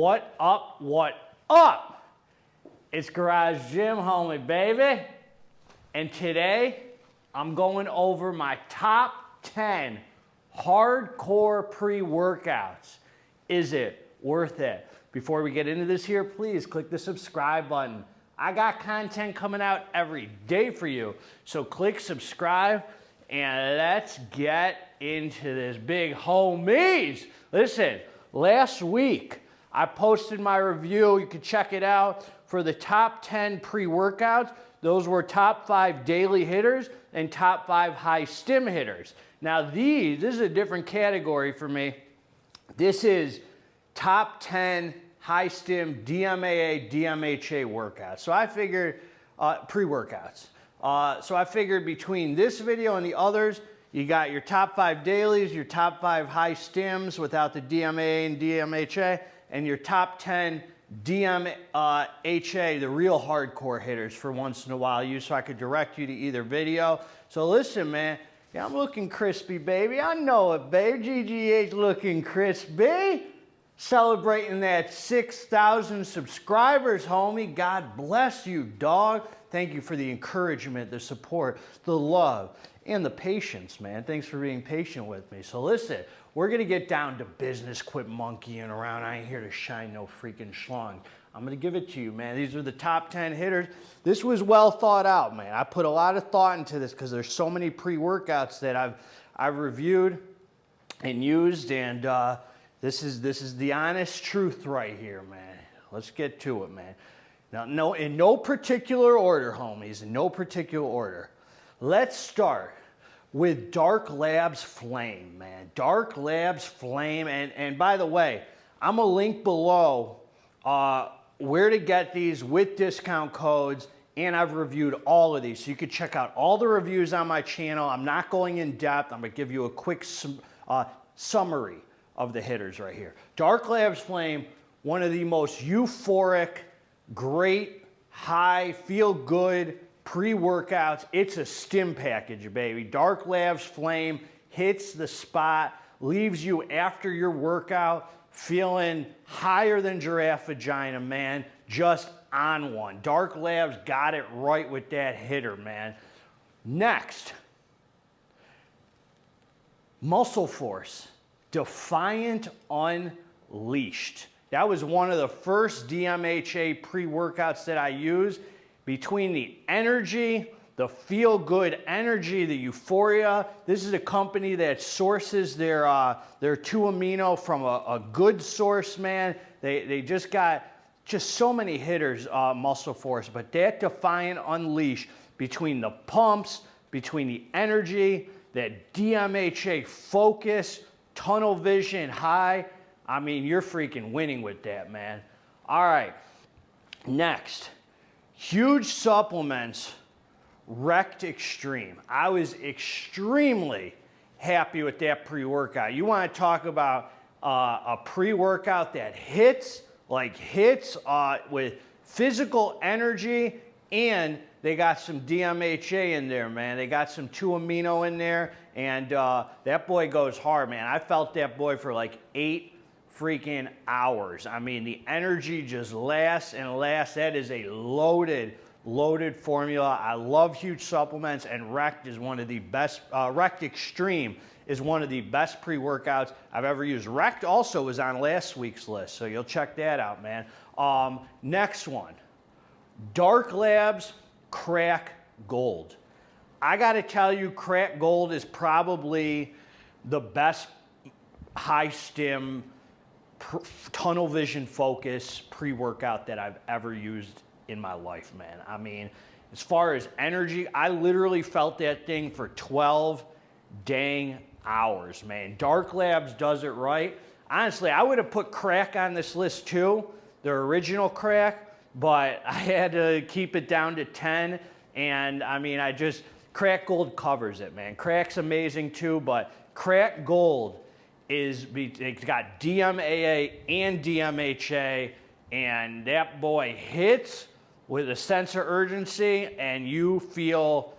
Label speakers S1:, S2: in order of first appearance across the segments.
S1: What up, what up? It's Garage Gym Homie, baby. And today, I'm going over my top 10 hardcore pre-workouts. Is it worth it? Before we get into this here, please click the subscribe button. I got content coming out every day for you. So click subscribe and let's get into this, big homies. Listen, last week, I posted my review. You can check it out for the top 10 pre-workouts. Those were top 5 daily hitters and top 5 high stim hitters. Now this is a different category for me. This is top 10 high stim DMAA, DMHA workouts. So I figured, pre-workouts. So I figured between this video and the others, you got your top 5 dailies, your top 5 high stims without the DMAA and DMHA, and your top 10 DMHA, the real hardcore hitters for once in a while use, so I could direct you to either video. So listen, man, yeah, I'm looking crispy, baby. I know it, babe. GGH looking crispy. Celebrating that 6,000 subscribers, homie. God bless you, dog. Thank you for the encouragement, the support, the love, and the patience, man. Thanks for being patient with me. So listen, we're gonna get down to business, quit monkeying around. I ain't here to shine no freaking schlong. I'm gonna give it to you, man. These are the top 10 hitters. This was well thought out, man. I put a lot of thought into this because there's so many pre-workouts that I've reviewed and used, and this is the honest truth right here, man. Let's get to it, man. Now, in no particular order, homies, in no particular order. Let's start with Dark Labz Flame, man. Dark Labz Flame, and by the way, I'm gonna link below where to get these with discount codes, and I've reviewed all of these, so you can check out all the reviews on my channel. I'm not going in depth. I'm gonna give you a quick summary of the hitters right here. Dark Labz Flame, one of the most euphoric, great, high, feel good pre-workouts. It's a stim package, baby. Dark Labz Flame hits the spot, leaves you after your workout feeling higher than giraffe vagina, man. Just on one. Dark Labz got it right with that hitter, man. Next, Muscle Force Defiant Unleashed. That was one of the first DMHA pre-workouts that I used. Between the energy, the feel-good energy, the euphoria. This is a company that sources their 2-amino from a good source, man. They just got so many hitters, Muscle Force. But that Defiant Unleashed, between the pumps, between the energy, that DMHA focus, tunnel vision high, I mean, you're freaking winning with that, man. All right, next. Huge supplements, Rekt Extreme. I was extremely happy with that pre-workout. You want to talk about a pre-workout that hits with physical energy, and they got some DMHA in there, man. They got some 2-amino in there, and that boy goes hard, man. I felt that boy for like 8 freaking hours. I mean, the energy just lasts and lasts. That is a loaded formula. I love huge supplements, and Rekt is one of the best. Rekt Extreme is one of the best pre-workouts I've ever used. Rekt also was on last week's list, so you'll check that out, man. Next one, Dark Labz Crack Gold. I gotta tell you, Crack Gold is probably the best high stim tunnel vision focus pre-workout that I've ever used in my life, man. I mean, as far as energy, I literally felt that thing for 12 dang hours, man. Dark Labz does it right. Honestly, I would have put Crack on this list too, the original Crack, but I had to keep it down to 10, and I mean, Crack Gold covers it, man. Crack's amazing too, but Crack Gold it's got DMAA and DMHA, and that boy hits with a sense of urgency, and you feel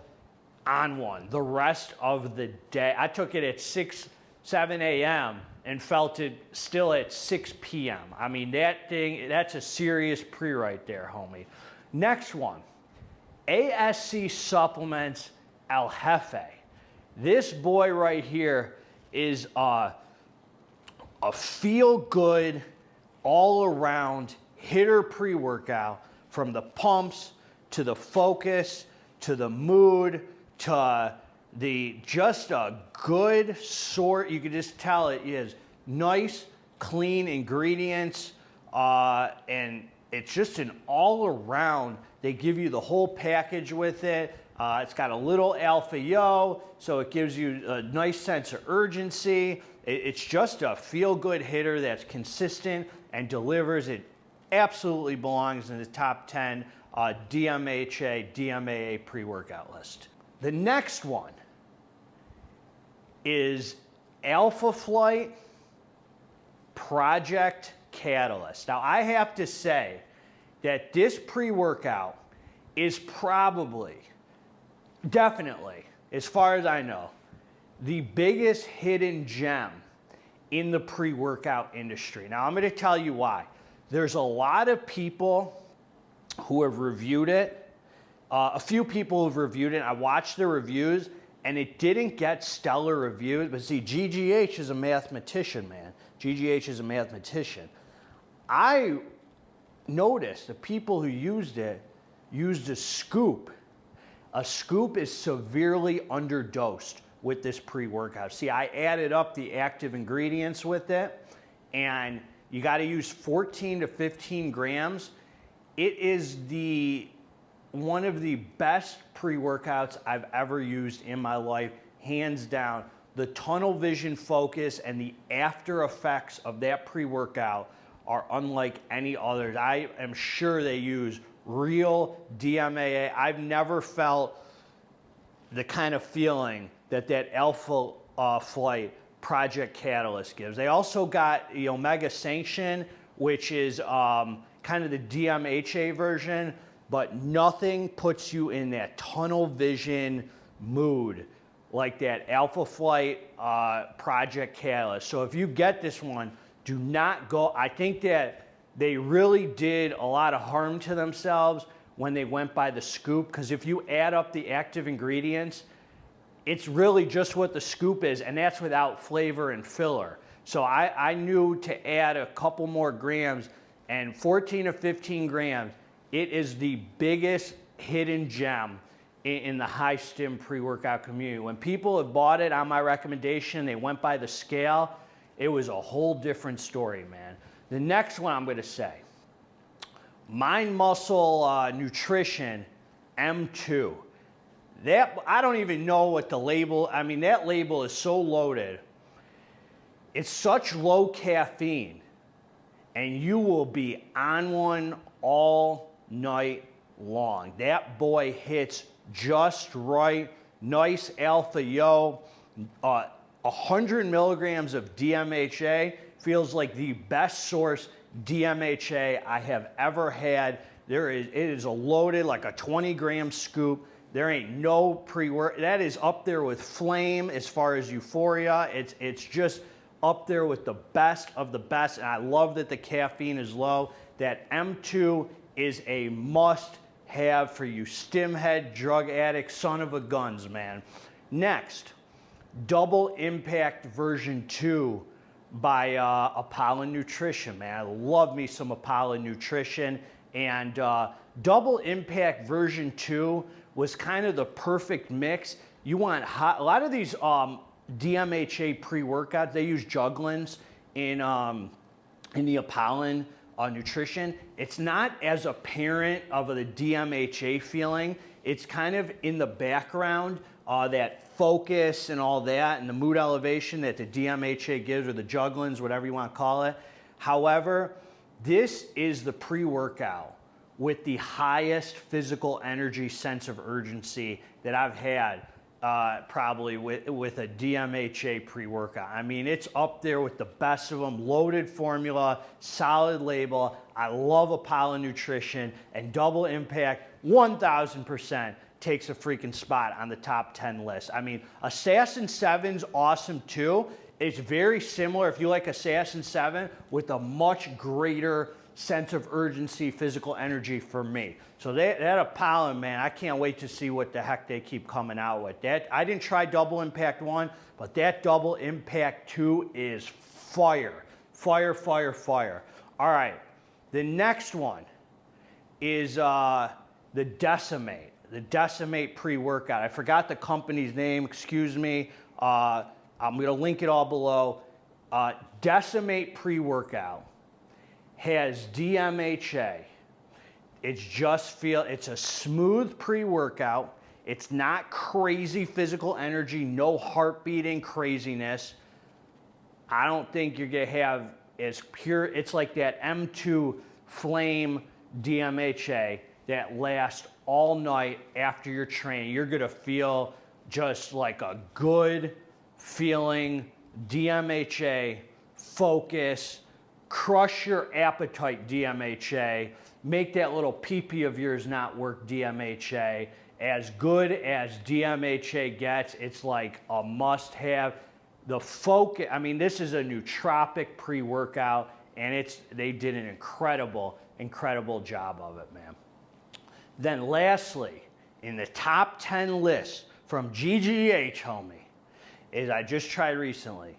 S1: on one the rest of the day. I took it at 6, 7 a.m. and felt it still at 6 p.m. I mean, that's a serious pre right there, homie. Next one, ASC Supplements Al Jeffery. This boy right here is a feel-good, all-around hitter pre-workout, from the pumps to the focus to the mood to just a good sort. You can just tell it is nice, clean ingredients, and it's just an all-around. They give you the whole package with it. It's got a little alpha yo, so it gives you a nice sense of urgency. It's just a feel-good hitter that's consistent and delivers. It absolutely belongs in the top 10 DMHA, DMAA pre-workout list. The next one is Alphaflight Project Catalyst. Now, I have to say that this pre-workout is probably, definitely, as far as I know, the biggest hidden gem in the pre-workout industry. Now, I'm going to tell you why. There's a lot of people who have reviewed it. A few people have reviewed it. I watched the reviews, and it didn't get stellar reviews. But see, GGH is a mathematician, man. GGH is a mathematician. I noticed the people who used it used a scoop. A scoop is severely underdosed with this pre-workout. See, I added up the active ingredients with it, and you got to use 14 to 15 grams. It is one of the best pre-workouts I've ever used in my life, hands down. The tunnel vision focus and the after effects of that pre-workout are unlike any others. I am sure they use real DMAA. I've never felt the kind of feeling that Alphaflight Project Catalyst gives. They also got the Omega Sanction, which is kind of the DMHA version, but nothing puts you in that tunnel vision mood like that Alphaflight Project Catalyst. So if you get this one, do not go. I think that they really did a lot of harm to themselves when they went by the scoop, because if you add up the active ingredients, it's really just what the scoop is, and that's without flavor and filler. So I knew to add a couple more grams, and 14 or 15 grams, it is the biggest hidden gem in the high stim pre-workout community. When people have bought it on my recommendation, they went by the scale, it was a whole different story, man. The next one I'm gonna say, Mind Muscle Nutrition M2. That, I don't even know what the label, I mean, that label is so loaded. It's such low caffeine, and you will be on one all night long. That boy hits just right. Nice alpha yo. 100 milligrams of DMHA feels like the best source DMHA I have ever had. It is a loaded, like a 20-gram scoop. There ain't no pre-work. That is up there with Flame as far as euphoria. It's just up there with the best of the best. And I love that the caffeine is low. That M2 is a must-have for you stimhead, drug addict, son of a guns, man. Next, Double Impact version 2 by Apollon Nutrition, man. I love me some Apollon Nutrition. And Double Impact version 2 was kind of the perfect mix. You want hot, a lot of these DMHA pre-workouts, they use Juglins in the Apollon Nutrition. It's not as apparent of the DMHA feeling. It's kind of in the background, that focus and all that, and the mood elevation that the DMHA gives, or the Juglins, whatever you want to call it. However, this is the pre-workout with the highest physical energy sense of urgency that I've had probably with a DMHA pre-workout. I mean, it's up there with the best of them. Loaded formula, solid label. I love Apollon Nutrition, and Double Impact, 1000% takes a freaking spot on the top 10 list. I mean, Assassin 7's awesome too. It's very similar, if you like Assassin 7, with a much greater sense of urgency, physical energy for me. So that Apollon, man, I can't wait to see what the heck they keep coming out with. I didn't try Double Impact 1, but that Double Impact 2 is fire. Fire, fire, fire. All right, the next one is the Decimate. The Decimate pre-workout. I forgot the company's name, excuse me. I'm gonna link it all below. Decimate pre-workout has DMHA. It's a smooth pre-workout. It's not crazy physical energy, no heart beating craziness. I don't think you're gonna have as pure, it's like that M2 Flame DMHA that lasts all night after your training. You're gonna feel just like a good feeling DMHA, focus, crush your appetite DMHA, make that little pee-pee of yours not work DMHA. As good as DMHA gets, it's like a must-have. The focus, I mean, this is a nootropic pre-workout, and they did an incredible job of it, man. Then lastly, in the top 10 list from GYMHOMIE, is I just tried recently,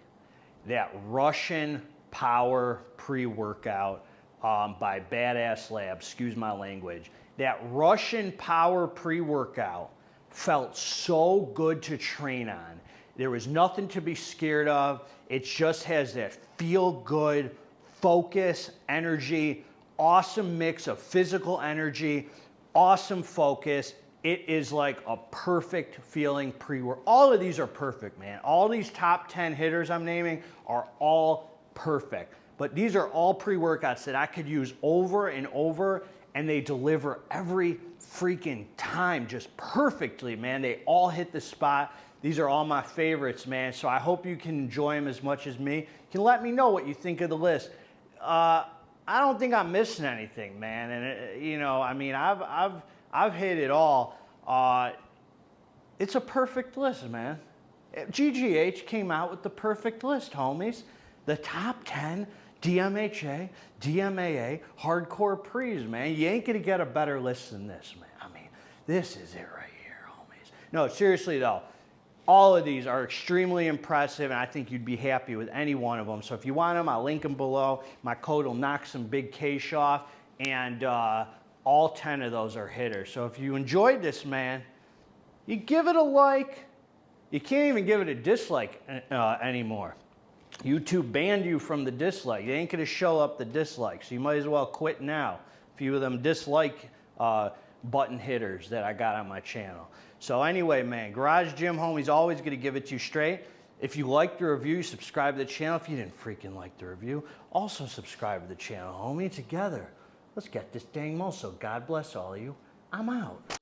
S1: that Russian Power pre-workout by Badass Labz, excuse my language. That Russian Power pre-workout felt so good to train on. There was nothing to be scared of. It just has that feel-good, focus, energy, awesome mix of physical energy, awesome focus. It is like a perfect feeling pre-workout. All of these are perfect, man. All these top 10 hitters I'm naming are all perfect. But these are all pre-workouts that I could use over and over, and they deliver every freaking time just perfectly, man. They all hit the spot. These are all my favorites, man. So I hope you can enjoy them as much as me. You can let me know what you think of the list. I don't think I'm missing anything, man. And you know, I mean, I've hit it all. It's a perfect list, man. GGH came out with the perfect list, homies. The top 10 DMHA, DMAA, hardcore pre's, man. You ain't gonna get a better list than this, man. I mean, this is it right here, homies. No, seriously though, all of these are extremely impressive, and I think you'd be happy with any one of them. So if you want them, I'll link them below. My code will knock some big cash off, and all 10 of those are hitters. So if you enjoyed this, man, you give it a like. You can't even give it a dislike anymore. YouTube banned you from the dislike. They ain't gonna show up the dislikes. So you might as well quit now. A few of them dislike button hitters that I got on my channel. So anyway, man, Garage Gym Homie's always gonna give it to you straight. If you liked the review, subscribe to the channel. If you didn't freaking like the review, also subscribe to the channel, homie. Together, let's get this dang mo. So God bless all of you. I'm out.